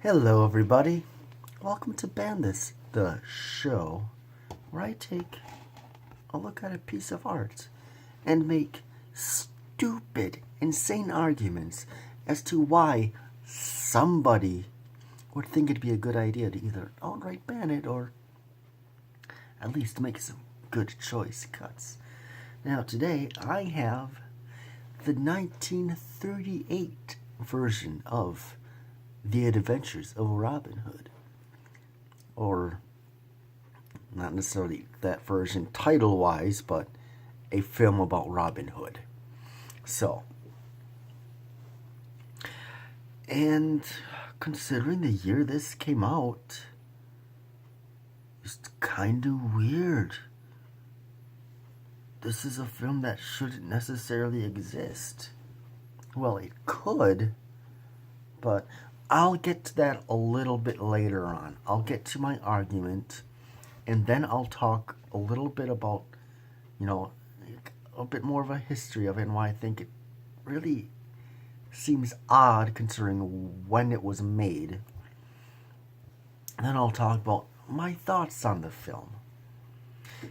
Hello, everybody. Welcome to Bandis, the show where I take a look at a piece of art and make stupid, insane arguments as to why somebody would think it'd be a good idea to either outright ban it or at least make some good choice cuts. Now, today I have the 1938 version of The Adventures of Robin Hood. Or, not necessarily that version title wise, but a film about Robin Hood. So, and considering the year this came out, it's kind of weird. This is a film that shouldn't necessarily exist. Well, it could, but I'll get to that a little bit later on. I'll get to my argument, and then I'll talk a little bit about, a bit more of a history of it and why I think it really seems odd considering when it was made. And then I'll talk about my thoughts on the film.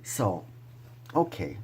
So, okay.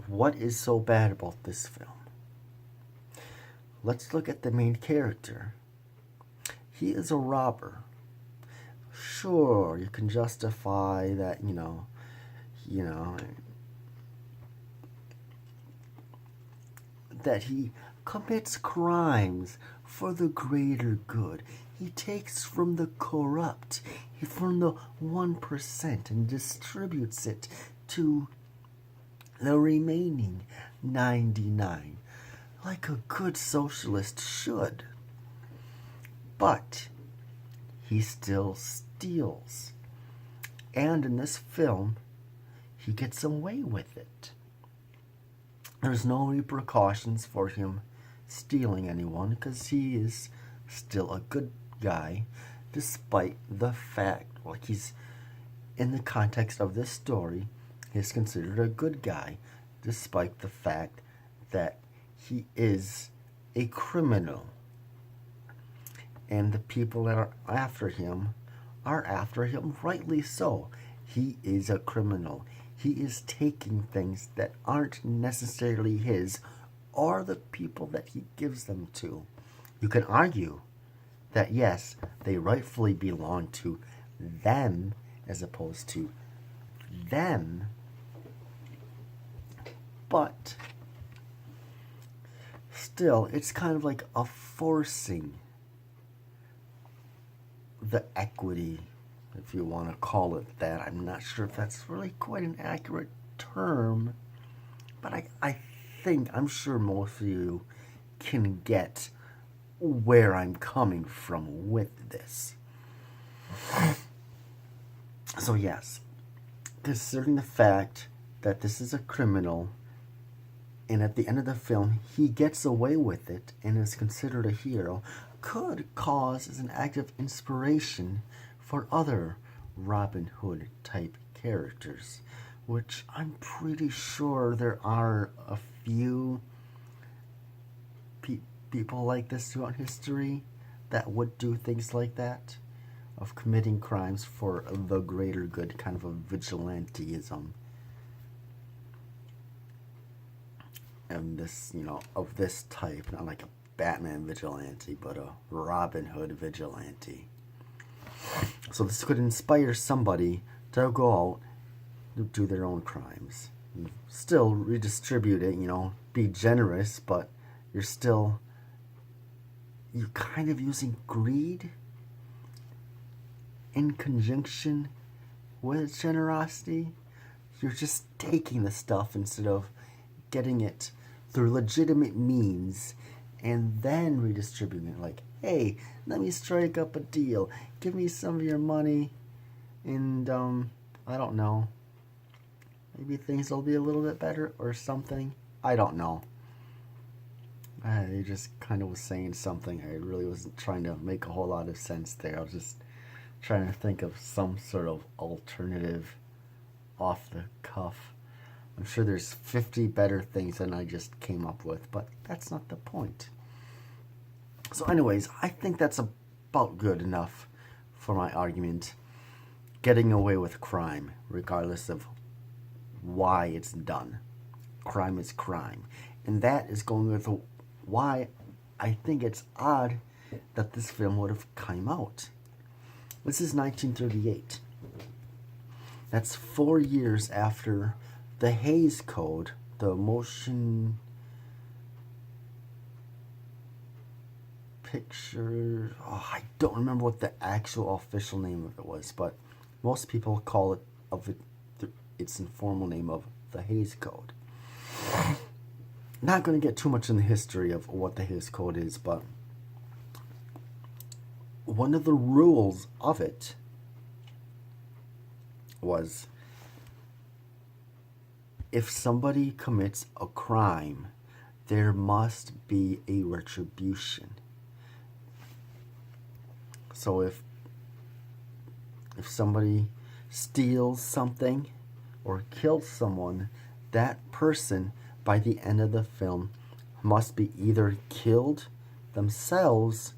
What is so bad about this film? Let's look at the main character. He is a robber. Sure, you can justify that, that he commits crimes for the greater good. He takes from the corrupt, from the 1%, and distributes it to the remaining 99. Like a good socialist should. But he still steals. And in this film, he gets away with it. There's no repercussions for him stealing anyone because he is still a good guy despite the fact, he's in the context of this story, he's considered a good guy despite the fact that he is a criminal. And the people that are after him rightly so. He is a criminal. He is taking things that aren't necessarily his or the people that he gives them to. You can argue that yes, they rightfully belong to them as opposed to them. But still, it's kind of like a forcing the equity, if you want to call it that. I'm not sure if that's really quite an accurate term, but I'm sure most of you can get where I'm coming from with this. So yes, considering the fact that this is a criminal, and at the end of the film, he gets away with it and is considered a hero, could cause as an act of inspiration for other Robin Hood type characters, which I'm pretty sure there are a few people like this throughout history that would do things like that, of committing crimes for the greater good, kind of a vigilanteism. And this, of this type, not like a Batman vigilante, but a Robin Hood vigilante. So this could inspire somebody to go out and do their own crimes. Still redistribute it, be generous, but you're kind of using greed in conjunction with generosity. You're just taking the stuff instead of getting it through legitimate means and then redistributing it. Like, hey, let me strike up a deal. Give me some of your money and, I don't know. Maybe things will be a little bit better or something. I don't know. I just kind of was saying something. I really wasn't trying to make a whole lot of sense there. I was just trying to think of some sort of alternative off the cuff. I'm sure there's 50 better things than I just came up with, but that's not the point. So anyways, I think that's about good enough for my argument. Getting away with crime, regardless of why it's done. Crime is crime. And that is going with why I think it's odd that this film would have come out. This is 1938. That's 4 years after the Hays Code, the motion picture. Oh, I don't remember what the actual official name of it was, but most people call it its informal name of the Hays Code. Not going to get too much in the history of what the Hays Code is, but one of the rules of it was if somebody commits a crime, there must be a retribution. So if somebody steals something or kills someone, that person by the end of the film must be either killed themselves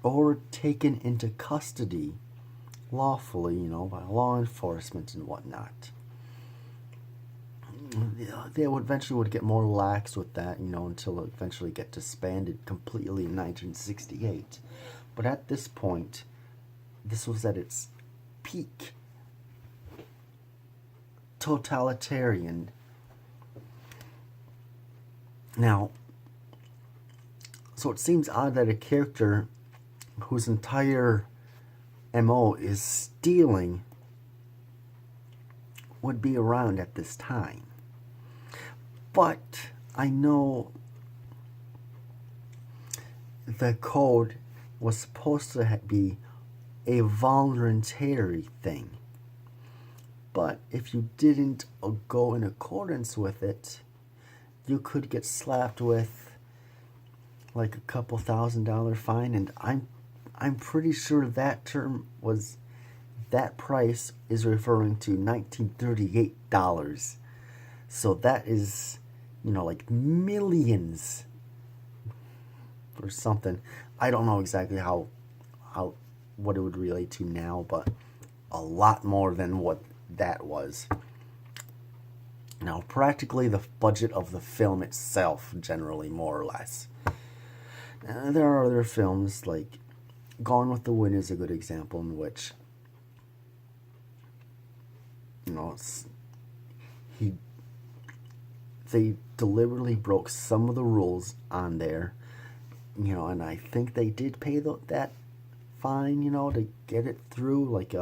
or taken into custody lawfully, by law enforcement and whatnot. They eventually would get more lax with that, until it eventually get disbanded completely in 1968. But at this point, this was at its peak. Totalitarian. Now, so it seems odd that a character whose entire MO is stealing would be around at this time. But I know the code was supposed to be a voluntary thing. But if you didn't go in accordance with it, you could get slapped with like a couple $1,000 fine, and I'm pretty sure that price is referring to $1938. So that is, like millions or something. I don't know exactly what it would relate to now, but a lot more than what that was. Now, practically the budget of the film itself, generally, more or less. There are other films, like Gone with the Wind is a good example in which, they deliberately broke some of the rules on there, and I think they did pay that fine, to get it through, like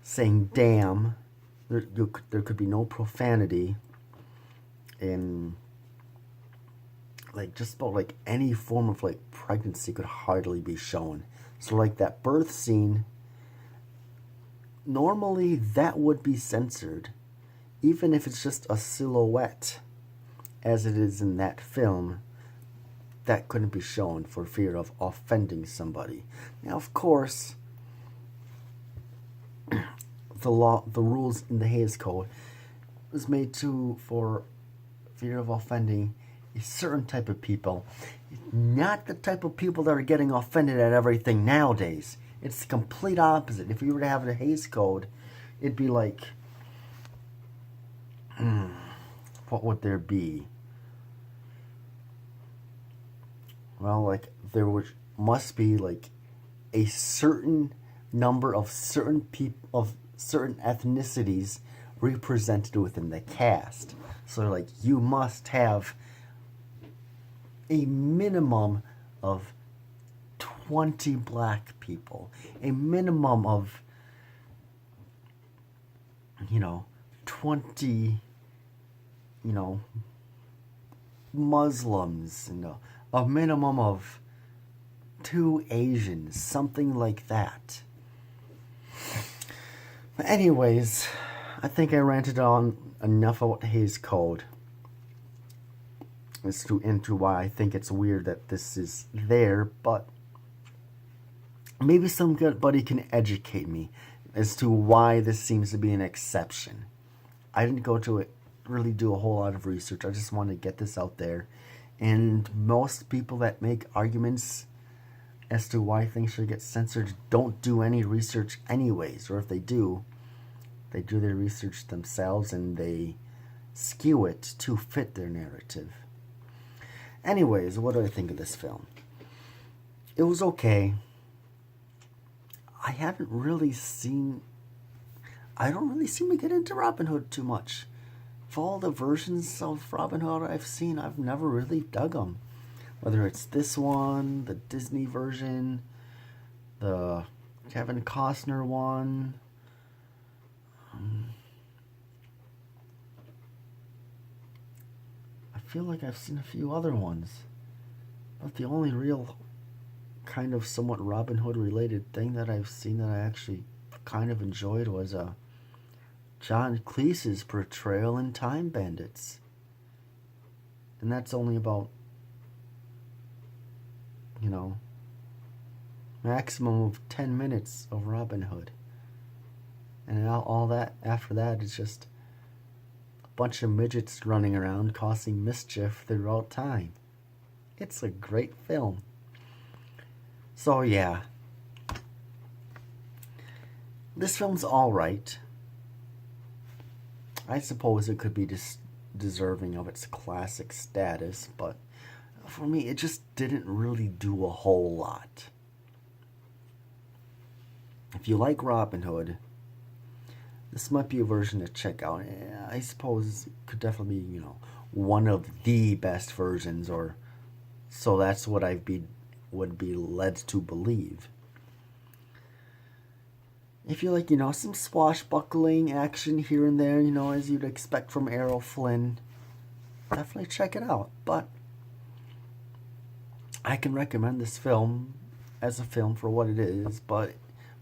saying damn. There could be no profanity in, like, just about, like, any form of, like, pregnancy could hardly be shown. So, like, that birth scene, normally that would be censored, even if it's just a silhouette, as it is in that film. That couldn't be shown for fear of offending somebody. Now, of course, the rules in the Hays Code was made for fear of offending a certain type of people, not the type of people that are getting offended at everything nowadays. It's the complete opposite. If we were to have a Hays Code, it'd be like, what would there be? Well, like, must be like a certain number of certain ethnicities represented within the cast. So, like, you must have a minimum of 20 black people, a minimum of 20 Muslims, a minimum of 2 Asians, something like that. But anyways, I think I ranted on enough about the Hays Code as to into why I think it's weird that this is there, but maybe somebody can educate me as to why this seems to be an exception. I didn't go to it, really do a whole lot of research. I just wanted to get this out there And most people that make arguments as to why things should get censored don't do any research anyways, or if they do their research themselves and they skew it to fit their narrative. Anyways, what do I think of this film? It was okay. I don't really seem to get into Robin Hood too much. Of all the versions of Robin Hood I've seen, I've never really dug them. Whether it's this one, the Disney version, the Kevin Costner one. I feel like I've seen a few other ones. But the only real kind of somewhat Robin Hood related thing that I've seen that I actually kind of enjoyed was John Cleese's portrayal in Time Bandits. And that's only about, maximum of 10 minutes of Robin Hood. And all that, after that, is just a bunch of midgets running around causing mischief throughout time. It's a great film. So, yeah. This film's alright. I suppose it could be deserving of its classic status, but for me, it just didn't really do a whole lot. If you like Robin Hood, this might be a version to check out. I suppose it could definitely be, one of the best versions, or so that's what would be led to believe. If you like, some swashbuckling action here and there, as you'd expect from Errol Flynn, definitely check it out. But I can recommend this film as a film for what it is, but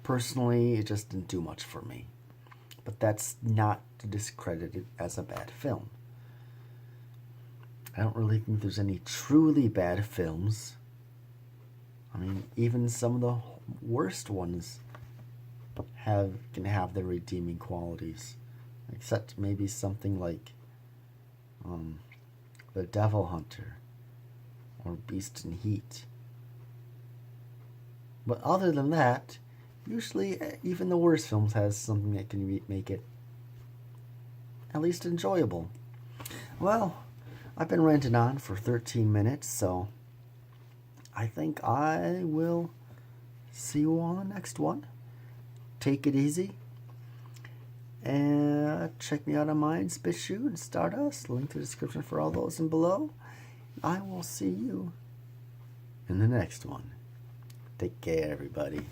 personally, it just didn't do much for me. But that's not to discredit it as a bad film. I don't really think there's any truly bad films. I mean, even some of the worst ones can have their redeeming qualities, except maybe something like The Devil Hunter or Beast in Heat. But other than that, usually even the worst films has something that can make it at least enjoyable. Well, I've been ranting on for 13 minutes, so I think I will see you on the next one. Take it easy. And check me out on mine, Spitshoe and Stardust. Link to the description for all those and below. I will see you in the next one. Take care, everybody.